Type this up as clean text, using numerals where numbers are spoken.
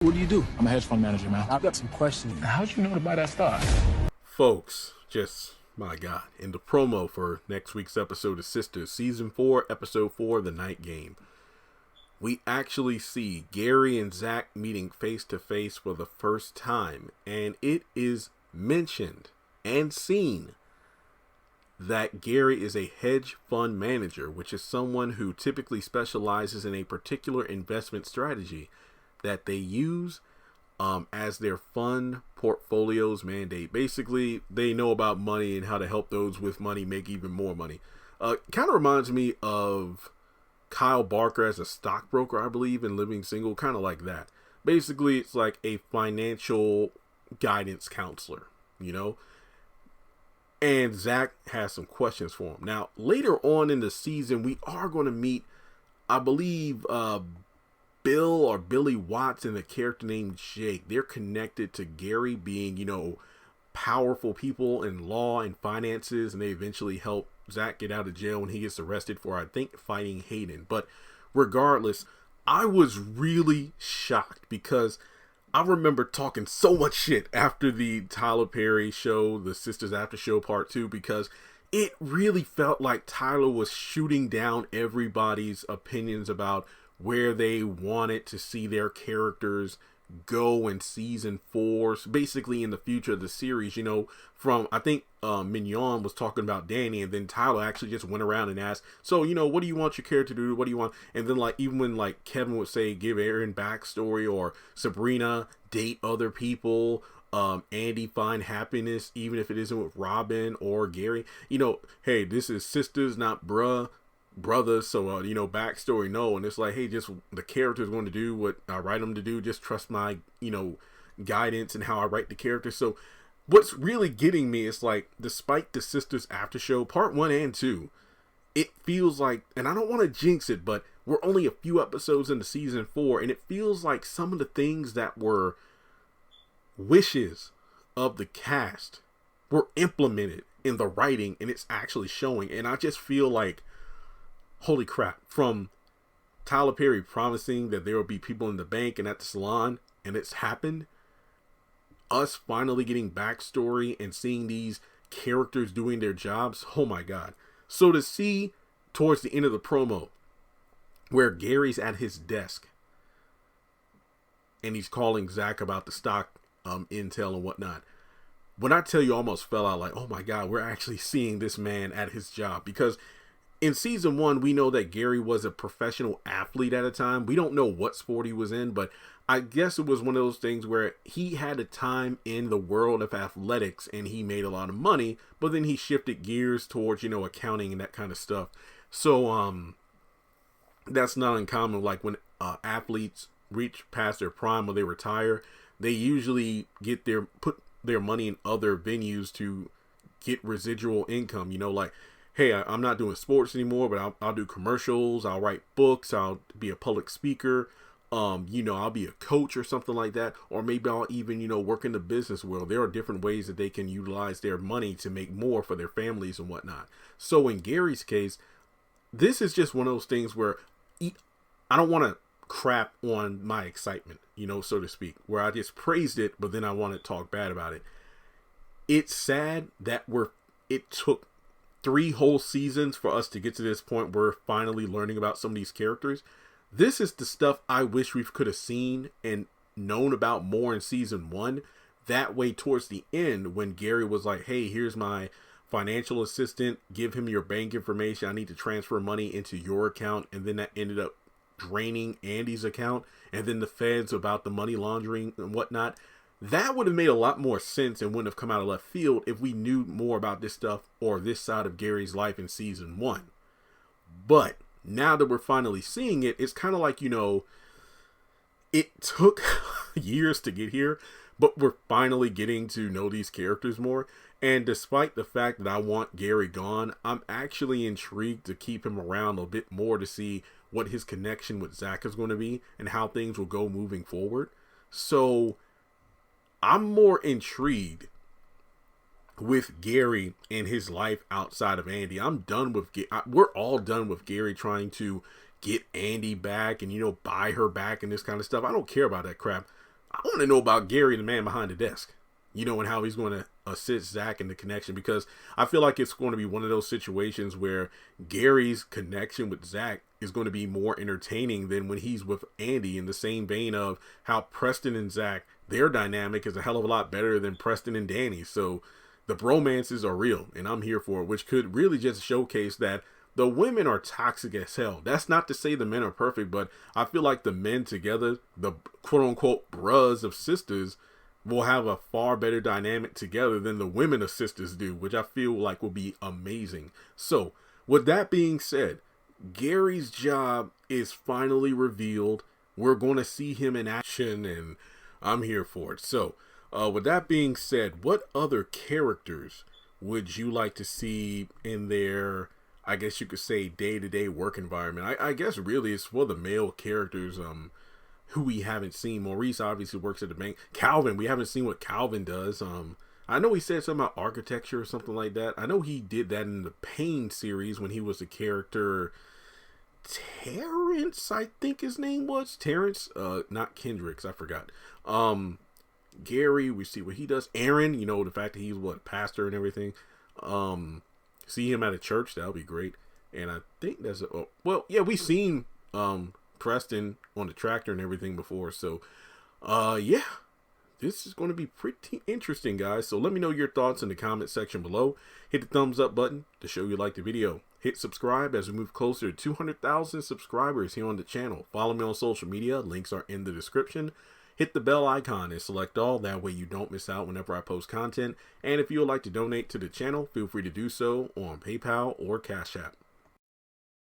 What do you do? I'm a hedge fund manager, man. I've got some questions. How'd you know to buy that stock? Folks, just, my God, in the promo for next week's episode of Sistas, Season 4, Episode 4, The Night Game, we actually see Gary and Zach meeting face-to-face for the first time, and it is mentioned and seen that Gary is a hedge fund manager, which is someone who typically specializes in a particular investment strategy that they use as their fund portfolios mandate. Basically, they know about money and how to help those with money make even more money. Kind of reminds me of Kyle Barker as a stockbroker, I believe, in Living Single, kind of like that. Basically, it's like a financial guidance counselor, you know? And Zach has some questions for him. Now, later on in the season, we are going to meet, I believe, Bill or Billy Watts and the character named Jake. They're connected to Gary being, you know, powerful people in law and finances, and they eventually help Zach get out of jail when he gets arrested for, I think, fighting Hayden. But regardless, I was really shocked because I remember talking so much shit after the Tyler Perry show, the Sistas After Show Part 2, because it really felt like Tyler was shooting down everybody's opinions about where they wanted to see their characters go in season 4, so basically in the future of the series. You know, from, I think Mignon was talking about Danny, and then Tyler actually just went around and asked, so, you know, what do you want your character to do? What do you want? And then, like, even when, like, Kevin would say, give Aaron backstory, or Sabrina, date other people, Andy, find happiness, even if it isn't with Robin or Gary. You know, hey, this is sisters, not brothers, so you know, backstory, no. And it's like, hey, just the character's going to do what I write them to do. Just trust my, you know, guidance and how I write the character. So what's really getting me is, like, despite the Sistas After Show Part 1 and 2, it feels like, and I don't want to jinx it, but we're only a few episodes into season 4, and it feels like some of the things that were wishes of the cast were implemented in the writing, and it's actually showing. And I just feel like, holy crap, from Tyler Perry promising that there will be people in the bank and at the salon, and it's happened, us finally getting backstory and seeing these characters doing their jobs, oh my God. So to see towards the end of the promo where Gary's at his desk and he's calling Zach about the stock intel and whatnot, when I tell you I almost fell out, like, oh my God, we're actually seeing this man at his job. Because in season 1, we know that Gary was a professional athlete at a time. We don't know what sport he was in, but I guess it was one of those things where he had a time in the world of athletics and he made a lot of money, but then he shifted gears towards, you know, accounting and that kind of stuff. So, that's not uncommon. Like, when athletes reach past their prime or they retire, they usually put their money in other venues to get residual income, you know, like, hey, I'm not doing sports anymore, but I'll do commercials, I'll write books, I'll be a public speaker, you know, I'll be a coach or something like that, or maybe I'll even, you know, work in the business world. There are different ways that they can utilize their money to make more for their families and whatnot. So in Gary's case, this is just one of those things where I don't want to crap on my excitement, you know, so to speak, where I just praised it, but then I want to talk bad about it. It's sad that it took 3 whole seasons for us to get to this point where we're finally learning about some of these characters. This is the stuff I wish we could have seen and known about more in season 1. That way, towards the end, when Gary was like, hey, here's my financial assistant, give him your bank information, I need to transfer money into your account, and then that ended up draining Andy's account, and then the feds about the money laundering and whatnot. That would have made a lot more sense and wouldn't have come out of left field if we knew more about this stuff or this side of Gary's life in season 1. But now that we're finally seeing it, it's kind of like, you know, it took years to get here, but we're finally getting to know these characters more. And despite the fact that I want Gary gone, I'm actually intrigued to keep him around a bit more to see what his connection with Zach is going to be and how things will go moving forward. So I'm more intrigued with Gary and his life outside of Andy. I'm done with we're all done with Gary trying to get Andy back and, you know, buy her back and this kind of stuff. I don't care about that crap. I want to know about Gary, the man behind the desk, you know, and how he's going to assist Zach in the connection, because I feel like it's going to be one of those situations where Gary's connection with Zach is going to be more entertaining than when he's with Andy, in the same vein of how Preston and Zach, their dynamic is a hell of a lot better than Preston and Danny. So the bromances are real, and I'm here for it, which could really just showcase that the women are toxic as hell. That's not to say the men are perfect, but I feel like the men together, the quote unquote bros of Sistas, will have a far better dynamic together than the women of Sistas do, which I feel like will be amazing. So with that being said, Gary's job is finally revealed. We're going to see him in action, and I'm here for it. So with that being said, what other characters would you like to see in their, I guess you could say, day-to-day work environment? I guess really it's for the male characters who we haven't seen. Maurice obviously works at the bank. Calvin, we haven't seen what Calvin does. I know he said something about architecture or something like that. I know he did that in the Pain series when he was the character Terrence, I think his name was. Terrence, not Kendricks, I forgot. Gary, we see what he does. Aaron, you know, the fact that he's pastor and everything. See him at a church, that'll be great. And I think that's we've seen Preston on the tractor and everything before. So yeah, this is going to be pretty interesting, guys. So let me know your thoughts in the comment section below. Hit the thumbs up button to show you like the video. Hit subscribe as we move closer to 200,000 subscribers here on the channel. Follow me on social media. Links are in the description. Hit the bell icon and select all. That way you don't miss out whenever I post content. And if you would like to donate to the channel, feel free to do so on PayPal or Cash App.